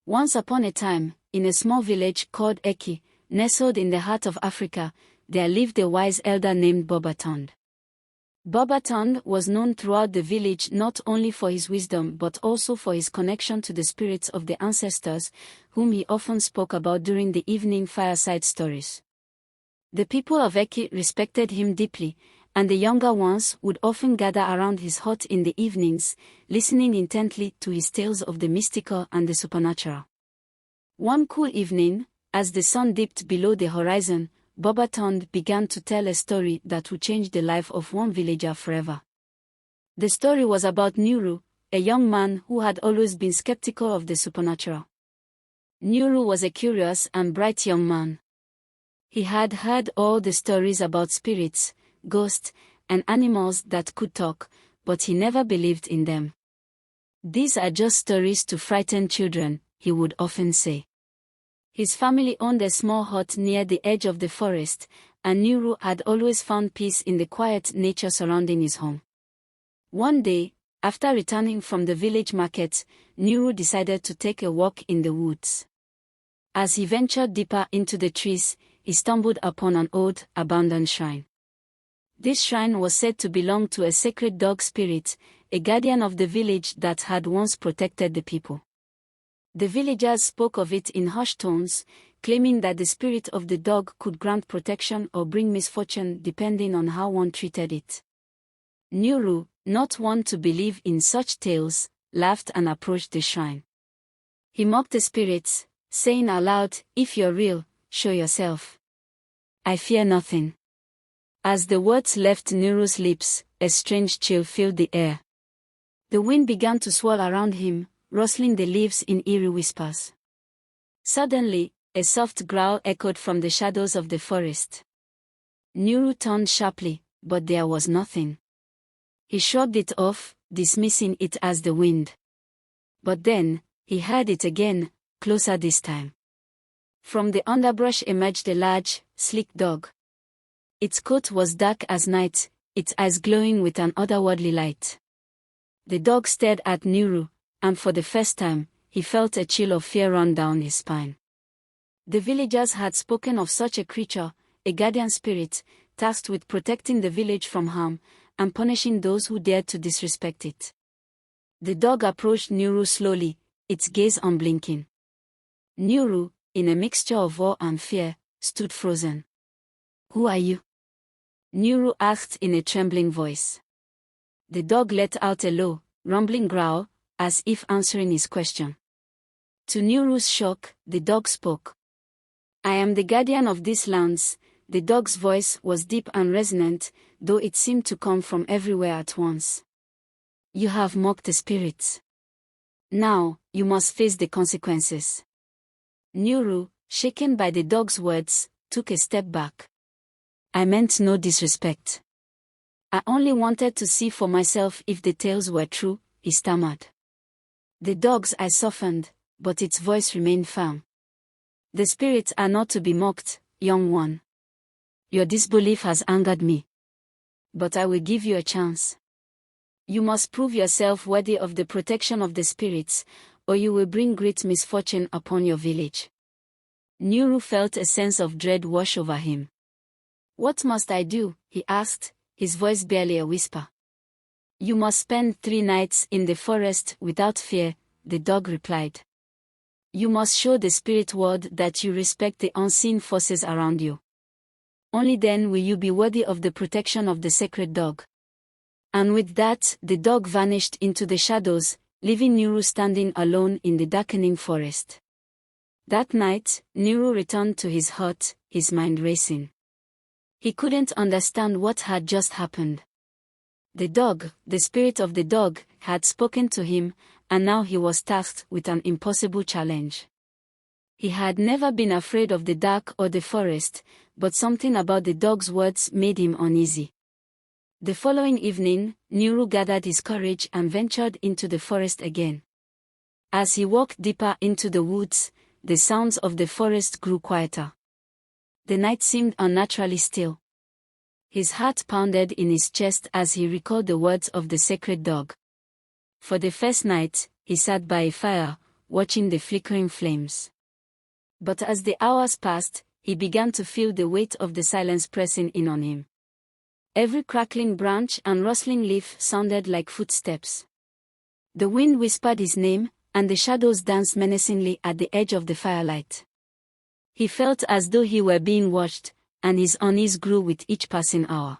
Once upon a time, in a small village called Eki, nestled in the heart of Africa, there lived a wise elder named Bobatond. Bobatond was known throughout the village not only for his wisdom but also for his connection to the spirits of the ancestors, whom he often spoke about during the evening fireside stories. The people of Eki respected him deeply, and the younger ones would often gather around his hut in the evenings, listening intently to his tales of the mystical and the supernatural. One cool evening, as the sun dipped below the horizon, Bobatond began to tell a story that would change the life of one villager forever. The story was about Nuru, a young man who had always been skeptical of the supernatural. Nuru was a curious and bright young man. He had heard all the stories about spirits, ghosts, and animals that could talk, but he never believed in them. "These are just stories to frighten children," he would often say. His family owned a small hut near the edge of the forest, and Nuru had always found peace in the quiet nature surrounding his home. One day, after returning from the village market, Nuru decided to take a walk in the woods. As he ventured deeper into the trees, he stumbled upon an old, abandoned shrine. This shrine was said to belong to a sacred dog spirit, a guardian of the village that had once protected the people. The villagers spoke of it in hushed tones, claiming that the spirit of the dog could grant protection or bring misfortune depending on how one treated it. Nuru, not one to believe in such tales, laughed and approached the shrine. He mocked the spirits, saying aloud, "If you're real, show yourself. I fear nothing." As the words left Nuru's lips, a strange chill filled the air. The wind began to swirl around him, rustling the leaves in eerie whispers. Suddenly, a soft growl echoed from the shadows of the forest. Nuru turned sharply, but there was nothing. He shrugged it off, dismissing it as the wind. But then, he heard it again, closer this time. From the underbrush emerged a large, sleek dog. Its coat was dark as night, its eyes glowing with an otherworldly light. The dog stared at Nuru, and for the first time, he felt a chill of fear run down his spine. The villagers had spoken of such a creature, a guardian spirit, tasked with protecting the village from harm, and punishing those who dared to disrespect it. The dog approached Nuru slowly, its gaze unblinking. Nuru, in a mixture of awe and fear, stood frozen. "Who are you?" Nuru asked in a trembling voice. The dog let out a low, rumbling growl, as if answering his question. To Nuru's shock, the dog spoke. "I am the guardian of these lands." The dog's voice was deep and resonant, though it seemed to come from everywhere at once. "You have mocked the spirits. Now, you must face the consequences." Nuru, shaken by the dog's words, took a step back. "I meant no disrespect. I only wanted to see for myself if the tales were true," he stammered. The dog's eyes softened, but its voice remained firm. "The spirits are not to be mocked, young one. Your disbelief has angered me. But I will give you a chance. You must prove yourself worthy of the protection of the spirits, or you will bring great misfortune upon your village." Nuru felt a sense of dread wash over him. "What must I do?" he asked, his voice barely a whisper. "You must spend 3 nights in the forest without fear," the dog replied. "You must show the spirit world that you respect the unseen forces around you. Only then will you be worthy of the protection of the sacred dog." And with that, the dog vanished into the shadows, leaving Nuru standing alone in the darkening forest. That night, Nuru returned to his hut, his mind racing. He couldn't understand what had just happened. The dog, the spirit of the dog, had spoken to him, and now he was tasked with an impossible challenge. He had never been afraid of the dark or the forest, but something about the dog's words made him uneasy. The following evening, Nuru gathered his courage and ventured into the forest again. As he walked deeper into the woods, the sounds of the forest grew quieter. The night seemed unnaturally still. His heart pounded in his chest as he recalled the words of the sacred dog. For the first night, he sat by a fire, watching the flickering flames. But as the hours passed, he began to feel the weight of the silence pressing in on him. Every crackling branch and rustling leaf sounded like footsteps. The wind whispered his name, and the shadows danced menacingly at the edge of the firelight. He felt as though he were being watched, and his unease grew with each passing hour.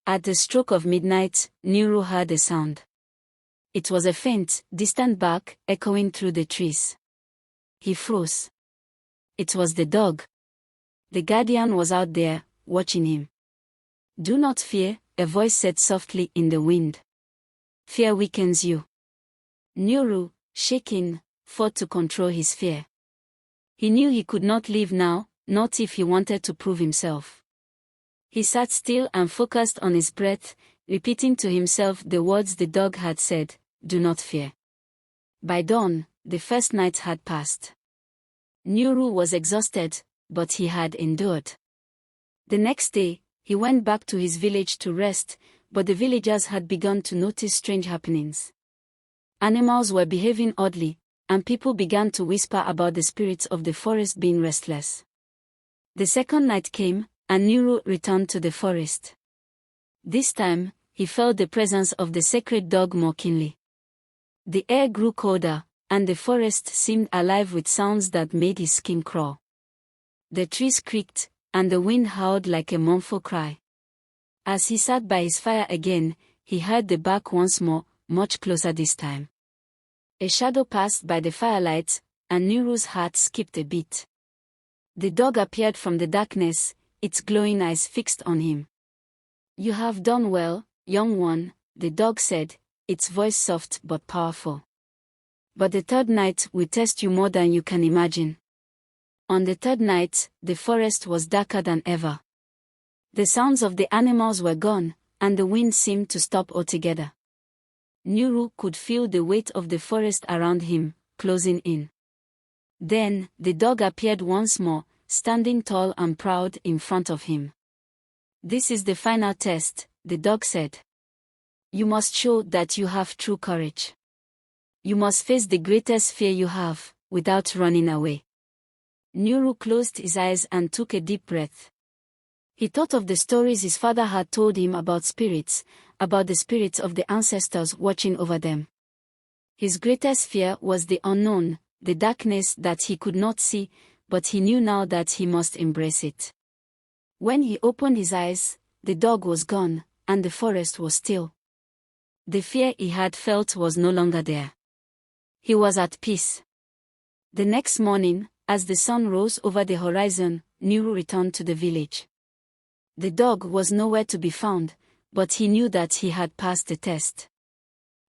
At the stroke of midnight, Nuru heard a sound. It was a faint, distant bark echoing through the trees. He froze. It was the dog. The guardian was out there, watching him. "Do not fear," a voice said softly in the wind. "Fear weakens you." Nuru, shaking, fought to control his fear. He knew he could not leave now, not if he wanted to prove himself. He sat still and focused on his breath, repeating to himself the words the dog had said, "Do not fear." By dawn, the first night had passed. Nuru was exhausted, but he had endured. The next day, he went back to his village to rest, but the villagers had begun to notice strange happenings. Animals were behaving oddly, and people began to whisper about the spirits of the forest being restless. The second night came, and Nuru returned to the forest. This time, he felt the presence of the sacred dog more keenly. The air grew colder, and the forest seemed alive with sounds that made his skin crawl. The trees creaked, and the wind howled like a mournful cry. As he sat by his fire again, he heard the bark once more, much closer this time. A shadow passed by the firelight, and Nuru's heart skipped a beat. The dog appeared from the darkness, its glowing eyes fixed on him. "You have done well, young one," the dog said, its voice soft but powerful. "But the third night will test you more than you can imagine." On the third night, the forest was darker than ever. The sounds of the animals were gone, and the wind seemed to stop altogether. Nuru could feel the weight of the forest around him, closing in. Then, the dog appeared once more, standing tall and proud in front of him. "This is the final test," the dog said. "You must show that you have true courage. You must face the greatest fear you have, without running away." Nuru closed his eyes and took a deep breath. He thought of the stories his father had told him about spirits, about the spirits of the ancestors watching over them. His greatest fear was the unknown, the darkness that he could not see, but he knew now that he must embrace it. When he opened his eyes, the dog was gone, and the forest was still. The fear he had felt was no longer there. He was at peace. The next morning, as the sun rose over the horizon, Nuru returned to the village. The dog was nowhere to be found, but he knew that he had passed the test.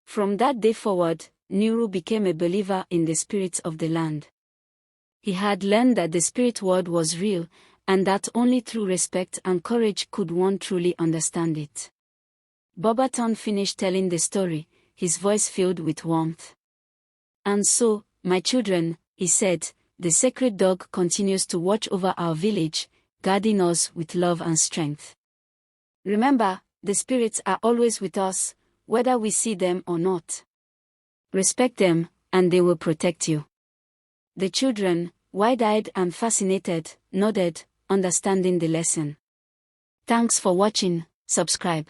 From that day forward, Nuru became a believer in the spirits of the land. He had learned that the spirit world was real, and that only through respect and courage could one truly understand it. Bobaton finished telling the story, his voice filled with warmth. "And so, my children," he said, "the sacred dog continues to watch over our village, guarding us with love and strength. Remember, the spirits are always with us, whether we see them or not. Respect them, and they will protect you." The children, wide-eyed and fascinated, nodded, understanding the lesson. Thanks for watching. Subscribe.